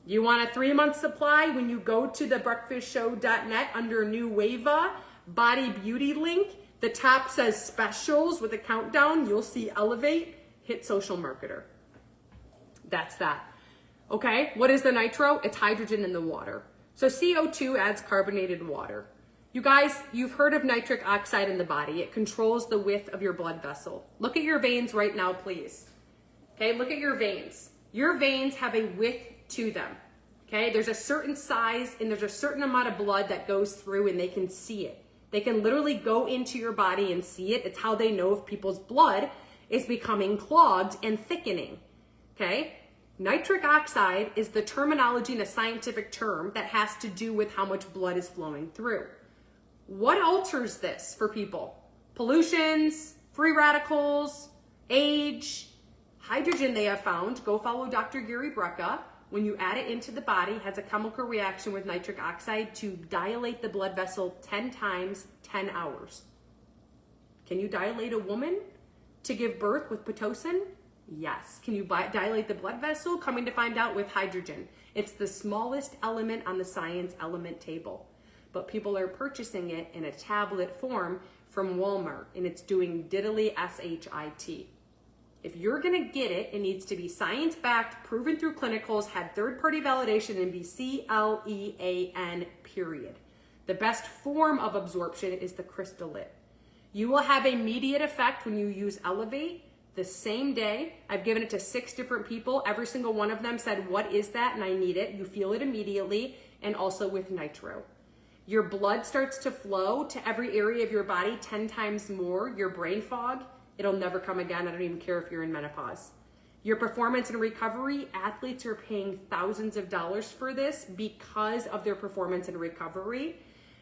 You want a 3-month supply? When you go to thebreakfastshow.net under Nueva Body Beauty link, the top says specials with a countdown. You'll see Elevate, hit social marketer. That's that. Okay, what is the Nitro? It's hydrogen in the water. So CO2 adds carbonated water. You guys, you've heard of nitric oxide in the body. It controls the width of your blood vessel. Look at your veins right now, please. Okay, look at your veins. Your veins have a width to them. Okay, there's a certain size and there's a certain amount of blood that goes through and they can see it. They can literally go into your body and see it. It's how they know if people's blood is becoming clogged and thickening. Okay, nitric oxide is the terminology and a scientific term that has to do with how much blood is flowing through. What alters this for people? Pollutions, free radicals, age, hydrogen they have found. Go follow Dr. Gary Brecka. When you add it into the body, has a chemical reaction with nitric oxide to dilate the blood vessel 10 times, 10 hours. Can you dilate a woman to give birth with Pitocin? Yes. Can you dilate the blood vessel? Coming to find out with hydrogen. It's the smallest element on the science element table. But people are purchasing it in a tablet form from Walmart, and it's doing diddly SHIT. If you're going to get it, it needs to be science-backed, proven through clinicals, had third-party validation, and be CLEAN, period. The best form of absorption is the crystallite. You will have an immediate effect when you use Elevate. The same day, I've given it to 6 different people. Every single one of them said, what is that? And I need it. You feel it immediately, and also with Nitro. Your blood starts to flow to every area of your body 10 times more. Your brain fog, it'll never come again. I don't even care if you're in menopause. Your performance and recovery, athletes are paying thousands of dollars for this because of their performance and recovery.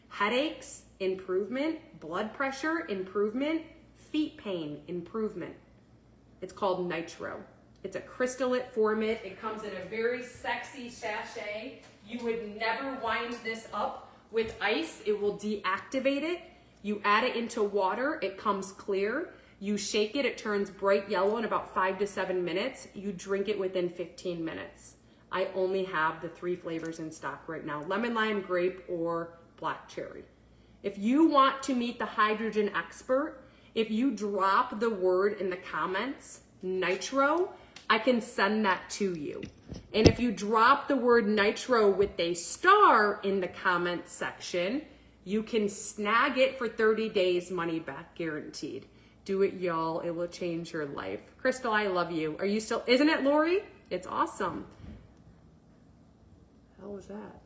Headaches, improvement. Blood pressure, improvement. Feet pain, improvement. It's called Nitro. It's a crystallite format. It comes in a very sexy sachet. You would never wind this up with ice. It will deactivate it. You add it into water, it comes clear. You shake it, it turns bright yellow in about 5 to 7 minutes. You drink it within 15 minutes. I only have the 3 flavors in stock right now: lemon, lime, grape, or black cherry. If you want to meet the hydrogen expert, if you drop the word in the comments, nitro, I can send that to you. And if you drop the word nitro with a star in the comments section, you can snag it for 30 days, money back guaranteed. Do it, y'all. It will change your life. Crystal, I love you. Are you still, isn't it, Lori? It's awesome. How was that?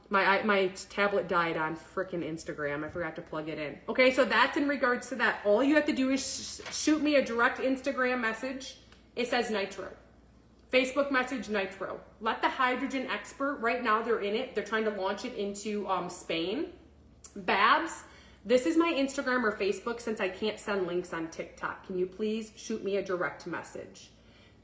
My tablet died on frickin' Instagram. I forgot to plug it in. Okay, so that's in regards to that. All you have to do is shoot me a direct Instagram message. It says nitro. Facebook message nitro. Let the hydrogen expert, right now they're in it. They're trying to launch it into Spain. Babs, this is my Instagram or Facebook since I can't send links on TikTok. Can you please shoot me a direct message?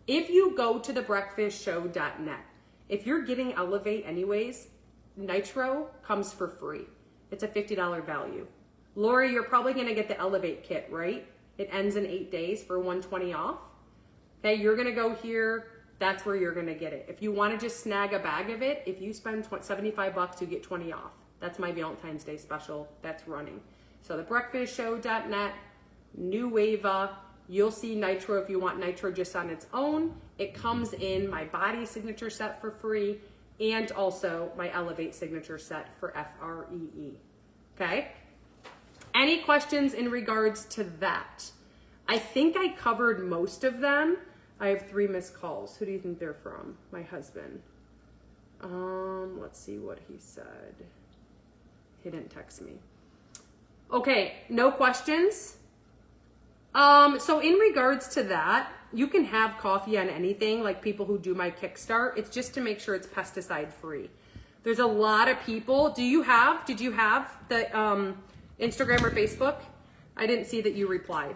If you go to thebreakfastshow.net, if you're getting Elevate anyways, Nitro comes for free. It's a $50 value. Lori, you're probably gonna get the Elevate kit, right? It ends in 8 days for $120 off. Okay, you're gonna go here, that's where you're gonna get it. If you wanna just snag a bag of it, if you spend $75, you get 20 off. That's my Valentine's Day special that's running. So thebreakfastshow.net, New Wava, you'll see Nitro if you want Nitro just on its own. It comes in my body signature set for free and also my Elevate signature set for FREE. Okay? Any questions in regards to that? I think I covered most of them. I have 3 missed calls. Who do you think they're from? My husband. Let's see what he said. He didn't text me. Okay, no questions. So in regards to that, you can have coffee on anything, like people who do my Kickstart. It's just to make sure it's pesticide free. There's a lot of people. Did you have the Instagram or Facebook? I didn't see that you replied.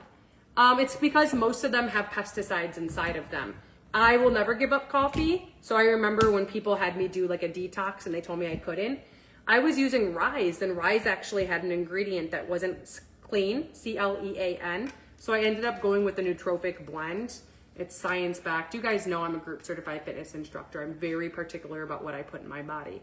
It's because most of them have pesticides inside of them. I will never give up coffee. So I remember when people had me do like a detox and they told me I couldn't. I was using Rise, and Rise actually had an ingredient that wasn't clean, CLEAN. So I ended up going with the nootropic blend. It's science-backed. You guys know I'm a group certified fitness instructor. I'm very particular about what I put in my body.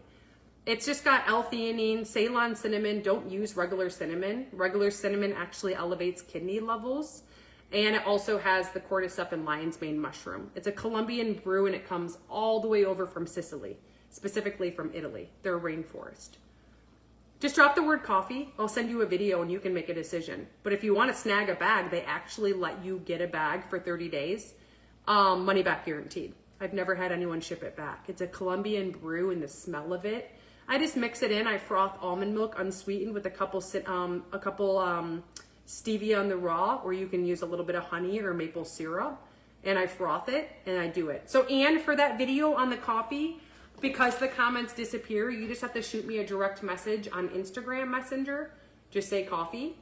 It's just got L-theanine, Ceylon cinnamon. Don't use regular cinnamon. Regular cinnamon actually elevates kidney levels. And it also has the cordyceps and lion's mane mushroom. It's a Colombian brew, and it comes all the way over from Sicily, specifically from Italy. They're a rainforest. Just drop the word coffee. I'll send you a video and you can make a decision. But if you want to snag a bag, they actually let you get a bag for 30 days. Money back guaranteed. I've never had anyone ship it back. It's a Colombian brew, and the smell of it. I just mix it in. I froth almond milk unsweetened with a couple stevia on the raw, or you can use a little bit of honey or maple syrup. And I froth it and I do it. So Anne, for that video on the coffee, because the comments disappear, you just have to shoot me a direct message on Instagram Messenger. Just say coffee,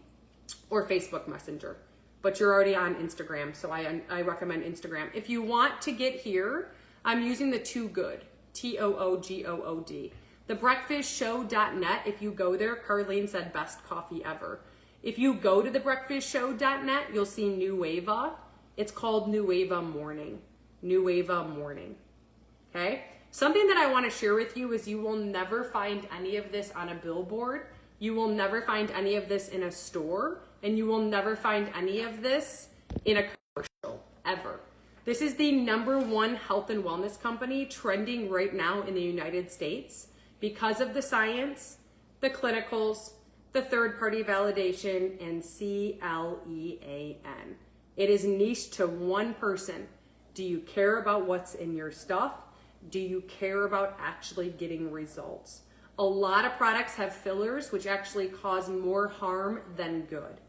or Facebook Messenger. But you're already on Instagram, so I recommend Instagram. If you want to get here, I'm using the Too Good, TOOGOOD. Thebreakfastshow.net, if you go there, Carlene said best coffee ever. If you go to thebreakfastshow.net, you'll see New Wava. It's called New Wava Morning. New Wava Morning. Okay? Something that I want to share with you is you will never find any of this on a billboard. You will never find any of this in a store. And you will never find any of this in a commercial, ever. This is the #1 health and wellness company trending right now in the United States because of the science, the clinicals, the third-party validation, and CLEAN. It is niche to one person. Do you care about what's in your stuff? Do you care about actually getting results? A lot of products have fillers, which actually cause more harm than good.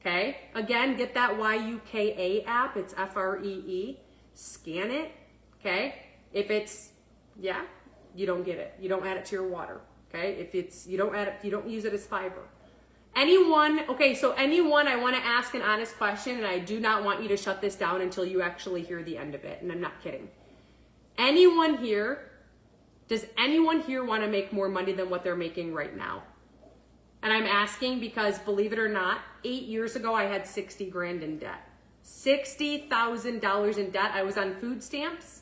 Okay? Again, get that YUKA app. It's FREE. Scan it. Okay? If it's, you don't get it. You don't add it to your water. Okay? If it's, you don't add it, you don't use it as fiber. Okay, so anyone, I want to ask an honest question, and I do not want you to shut this down until you actually hear the end of it, and I'm not kidding. Does anyone here want to make more money than what they're making right now? And I'm asking because, believe it or not, 8 years ago, I had 60 grand in debt. $60,000 in debt. I was on food stamps,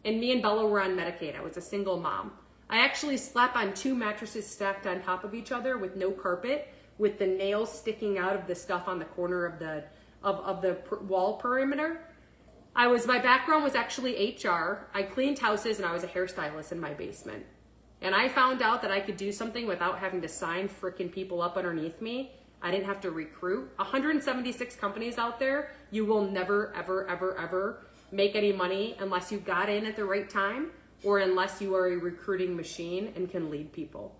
and me and Bella were on Medicaid. I was a single mom. I actually slept on 2 mattresses stacked on top of each other with no carpet, with the nails sticking out of the stuff on the corner of the wall perimeter. My background was actually HR. I cleaned houses and I was a hairstylist in my basement. And I found out that I could do something without having to sign freaking people up underneath me. I didn't have to recruit. 176 companies out there. You will never, ever, ever, ever make any money unless you got in at the right time or unless you are a recruiting machine and can lead people.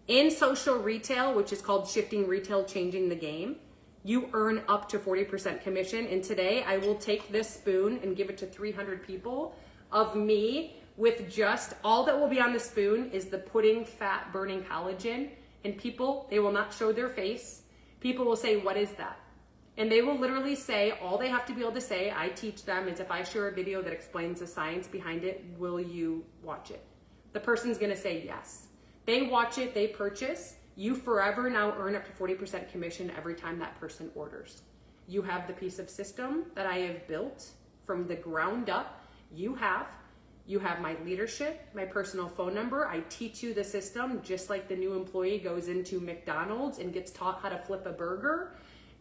In social retail, which is called shifting retail, changing the game, you earn up to 40% commission. And today I will take this spoon and give it to 300 people of me with just all that will be on the spoon is the pudding fat burning collagen. And people, they will not show their face. People will say, what is that? And they will literally say, all they have to be able to say, I teach them, is if I share a video that explains the science behind it, will you watch it? The person's gonna say yes. They watch it, they purchase. You forever now earn up to 40% commission every time that person orders. You have the piece of system that I have built from the ground up. You have my leadership, my personal phone number. I teach you the system just like the new employee goes into McDonald's and gets taught how to flip a burger.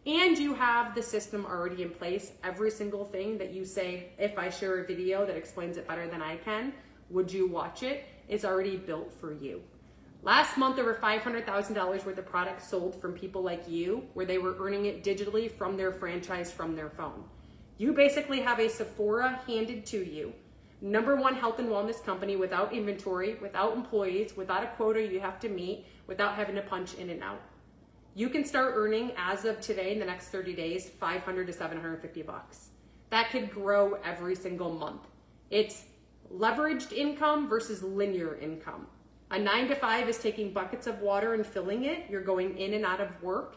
And you have the system already in place. Every single thing that you say, if I share a video that explains it better than I can, would you watch it? It's already built for you. Last month, there were $500,000 worth of products sold from people like you, where they were earning it digitally from their franchise, from their phone. You basically have a Sephora handed to you. #1 health and wellness company without inventory, without employees, without a quota you have to meet, without having to punch in and out. You can start earning, as of today, in the next 30 days, $500 to $750. That could grow every single month. It's leveraged income versus linear income. A 9 to 5 is taking buckets of water and filling it. You're going in and out of work.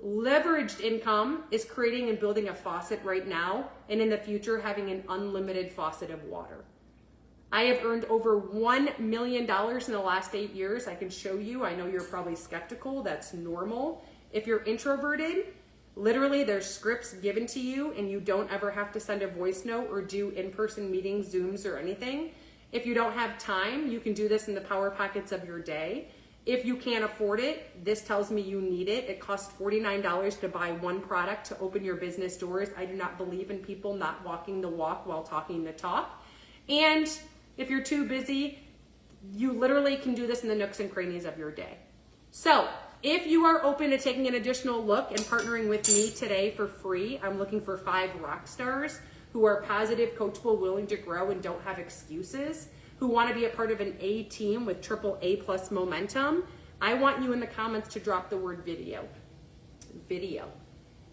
Leveraged income is creating and building a faucet right now, and in the future, having an unlimited faucet of water. I have earned over $1 million in the last 8 years. I can show you. I know you're probably skeptical. That's normal. If you're introverted, literally there's scripts given to you, and you don't ever have to send a voice note or do in-person meetings, Zooms, or anything. If you don't have time, you can do this in the power pockets of your day. If you can't afford it, this tells me you need it. It costs $49 to buy one product to open your business doors. I do not believe in people not walking the walk while talking the talk. And if you're too busy, you literally can do this in the nooks and crannies of your day. So if you are open to taking an additional look and partnering with me today for free, I'm looking for 5 rock stars who are positive, coachable, willing to grow, and don't have excuses, who want to be a part of an A team with AAA+ momentum. I want you in the comments to drop the word video. Video.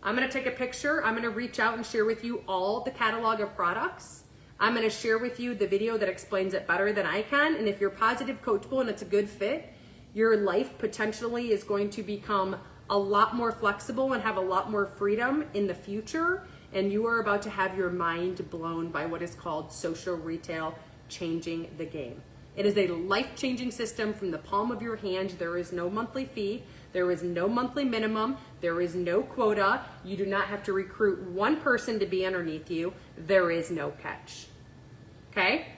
I'm going to take a picture. I'm going to reach out and share with you all the catalog of products. I'm going to share with you the video that explains it better than I can. And if you're positive, coachable, and it's a good fit, your life potentially is going to become a lot more flexible and have a lot more freedom in the future. And you are about to have your mind blown by what is called social retail, changing the game. It is a life-changing system from the palm of your hand. There is no monthly fee. There is no monthly minimum. There is no quota. You do not have to recruit one person to be underneath you. There is no catch. Okay?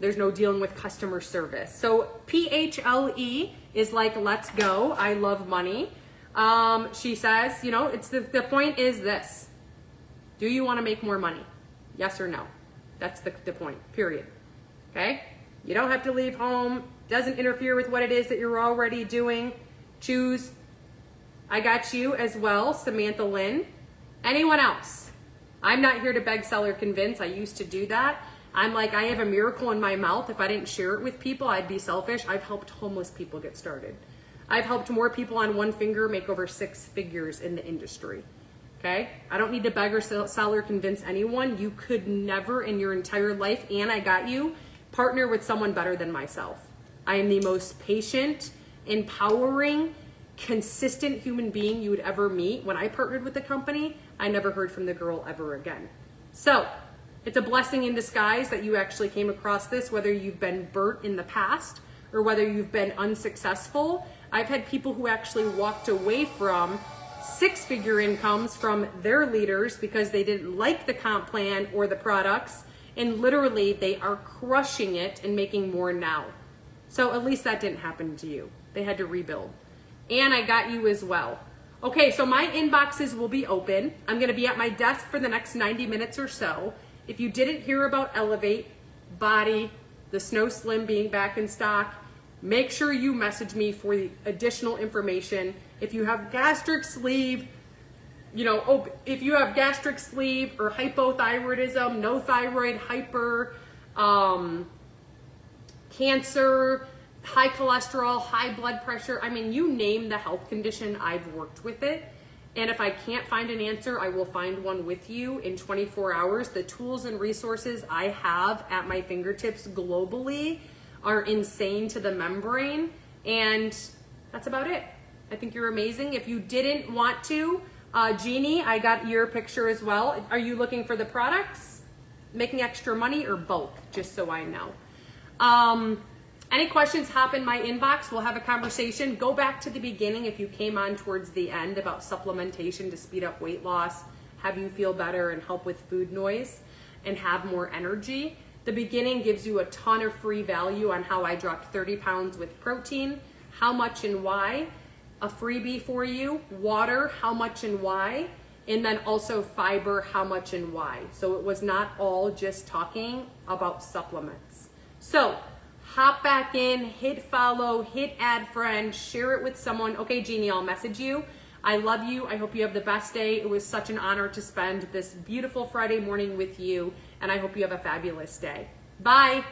There's no dealing with customer service. So PHLE is like, let's go. I love money. She says, you know, it's the point is this. Do you want to make more money? Yes or no? That's the point, period. Okay? You don't have to leave home. Doesn't interfere with what it is that you're already doing. Choose. I got you as well, Samantha Lynn. Anyone else? I'm not here to beg, sell, or convince. I used to do that. I'm like, I have a miracle in my mouth. If I didn't share it with people, I'd be selfish. I've helped homeless people get started. I've helped more people on one finger make over 6 figures in the industry. Okay? I don't need to beg or sell or convince anyone. You could never in your entire life, and I got you, partner with someone better than myself. I am the most patient, empowering, consistent human being you would ever meet. When I partnered with the company, I never heard from the girl ever again. So it's a blessing in disguise that you actually came across this, whether you've been burnt in the past or whether you've been unsuccessful. I've had people who actually walked away from six-figure incomes from their leaders because they didn't like the comp plan or the products, and literally they are crushing it and making more now. So at least that didn't happen to you. They had to rebuild. And I got you as well. Okay, so my inboxes will be open. I'm gonna be at my desk for the next 90 minutes or so. If you didn't hear about Elevate, Body, the Snow Slim being back in stock, make sure you message me for the additional information. If you have gastric sleeve, if you have gastric sleeve or hypothyroidism, no thyroid, hyper, cancer, high cholesterol, high blood pressure, you name the health condition, I've worked with it. And if I can't find an answer, I will find one with you in 24 hours. The tools and resources I have at my fingertips globally are insane to the membrane. And that's about it. I think you're amazing. If you didn't want to, Jeannie, I got your picture as well. Are you looking for the products, making extra money, or both? Just so I know. Any questions, hop in my inbox. We'll have a conversation. Go back to the beginning if you came on towards the end about supplementation to speed up weight loss, have you feel better and help with food noise and have more energy. The beginning gives you a ton of free value on how I dropped 30 pounds with protein, how much and why. A freebie for you, water, how much and why, and then also fiber, how much and why. So it was not all just talking about supplements. So hop back in, hit follow, hit add friend, share it with someone. Okay, Jeannie, I'll message you. I love you. I hope you have the best day. It was such an honor to spend this beautiful Friday morning with you, and I hope you have a fabulous day. Bye.